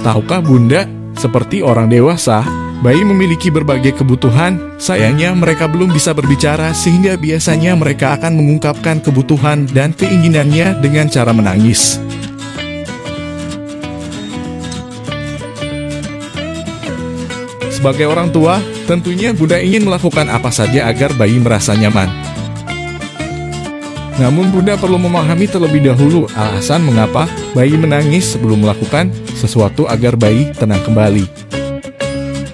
Tahukah Bunda, seperti orang dewasa, bayi memiliki berbagai kebutuhan. Sayangnya mereka belum bisa berbicara sehingga biasanya mereka akan mengungkapkan kebutuhan dan keinginannya dengan cara menangis. Sebagai orang tua, tentunya Bunda ingin melakukan apa saja agar bayi merasa nyaman. Namun Bunda perlu memahami terlebih dahulu alasan mengapa bayi menangis sebelum melakukan sesuatu agar bayi tenang kembali.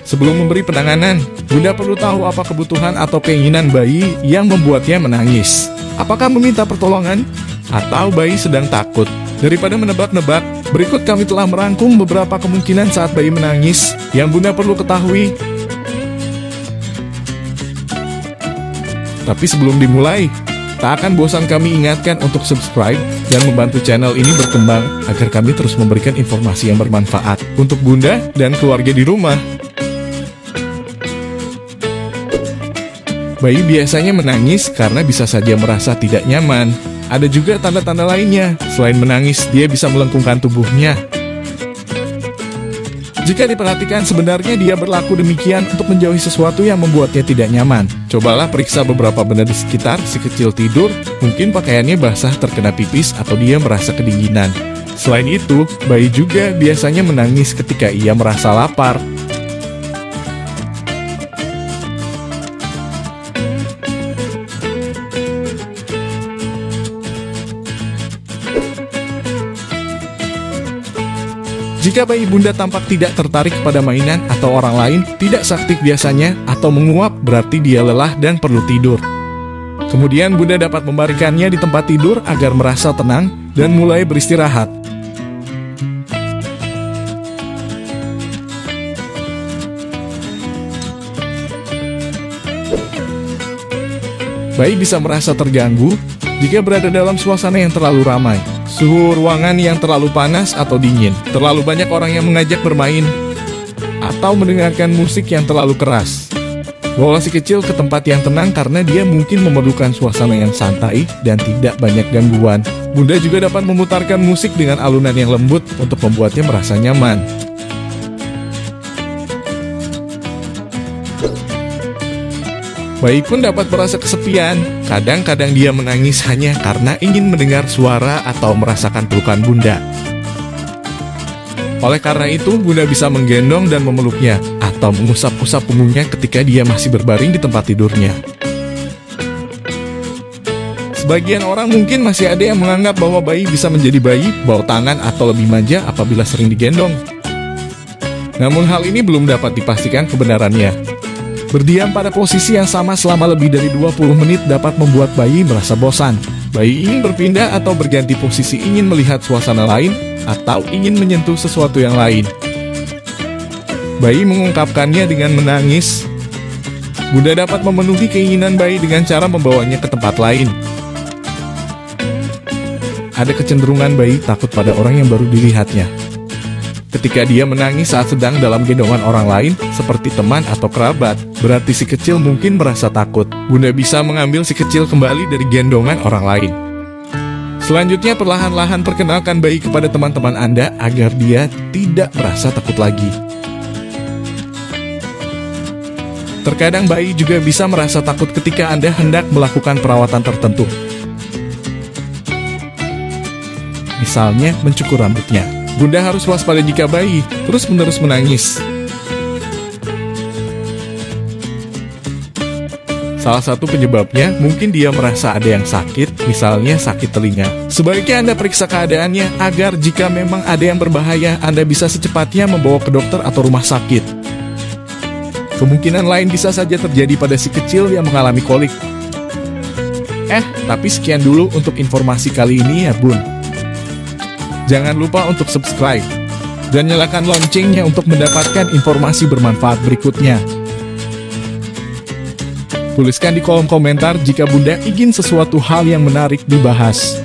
Sebelum memberi penanganan, Bunda perlu tahu apa kebutuhan atau keinginan bayi yang membuatnya menangis. Apakah meminta pertolongan? Atau bayi sedang takut? Daripada menebak-nebak, berikut kami telah merangkum beberapa kemungkinan saat bayi menangis yang Bunda perlu ketahui. Tapi sebelum dimulai, tak akan bosan kami ingatkan untuk subscribe dan membantu channel ini berkembang agar kami terus memberikan informasi yang bermanfaat untuk Bunda dan keluarga di rumah. Bayi biasanya menangis karena bisa saja merasa tidak nyaman. Ada juga tanda-tanda lainnya. Selain menangis, dia bisa melengkungkan tubuhnya. Jika diperhatikan, sebenarnya dia berlaku demikian untuk menjauhi sesuatu yang membuatnya tidak nyaman. Cobalah periksa beberapa benda di sekitar si kecil tidur. Mungkin pakaiannya basah terkena pipis atau dia merasa kedinginan. Selain itu, bayi juga biasanya menangis ketika ia merasa lapar. Jika bayi Bunda tampak tidak tertarik kepada mainan atau orang lain, tidak seaktif biasanya, atau menguap, berarti dia lelah dan perlu tidur. Kemudian Bunda dapat membaringkannya di tempat tidur agar merasa tenang dan mulai beristirahat. Bayi bisa merasa terganggu jika berada dalam suasana yang terlalu ramai, suhu ruangan yang terlalu panas atau dingin, terlalu banyak orang yang mengajak bermain, atau mendengarkan musik yang terlalu keras. Bawa si kecil ke tempat yang tenang karena dia mungkin memerlukan suasana yang santai dan tidak banyak gangguan. Bunda juga dapat memutarkan musik dengan alunan yang lembut untuk membuatnya merasa nyaman. Bayi pun dapat merasa kesepian. Kadang-kadang dia menangis hanya karena ingin mendengar suara atau merasakan pelukan Bunda. Oleh karena itu, Bunda bisa menggendong dan memeluknya atau mengusap-usap punggungnya ketika dia masih berbaring di tempat tidurnya. Sebagian orang mungkin masih ada yang menganggap bahwa bayi bisa menjadi bayi, bau tangan atau lebih manja apabila sering digendong. Namun hal ini belum dapat dipastikan kebenarannya. Berdiam pada posisi yang sama selama lebih dari 20 menit dapat membuat bayi merasa bosan. Bayi ingin berpindah atau berganti posisi, ingin melihat suasana lain, atau ingin menyentuh sesuatu yang lain. Bayi mengungkapkannya dengan menangis. Bunda dapat memenuhi keinginan bayi dengan cara membawanya ke tempat lain. Ada kecenderungan bayi takut pada orang yang baru dilihatnya. Ketika dia menangis saat sedang dalam gendongan orang lain, seperti teman atau kerabat, berarti si kecil mungkin merasa takut. Bunda bisa mengambil si kecil kembali dari gendongan orang lain. Selanjutnya, perlahan-lahan perkenalkan bayi kepada teman-teman Anda agar dia tidak merasa takut lagi. Terkadang bayi juga bisa merasa takut ketika Anda hendak melakukan perawatan tertentu. Misalnya, mencukur rambutnya. Bunda harus waspada jika bayi terus-menerus menangis. Salah satu penyebabnya mungkin dia merasa ada yang sakit, misalnya sakit telinga. Sebaiknya Anda periksa keadaannya agar jika memang ada yang berbahaya, Anda bisa secepatnya membawa ke dokter atau rumah sakit. Kemungkinan lain bisa saja terjadi pada si kecil yang mengalami kolik. Tapi sekian dulu untuk informasi kali ini ya Bun. Jangan lupa untuk subscribe dan nyalakan loncengnya untuk mendapatkan informasi bermanfaat berikutnya. Tuliskan di kolom komentar jika Bunda ingin sesuatu hal yang menarik dibahas.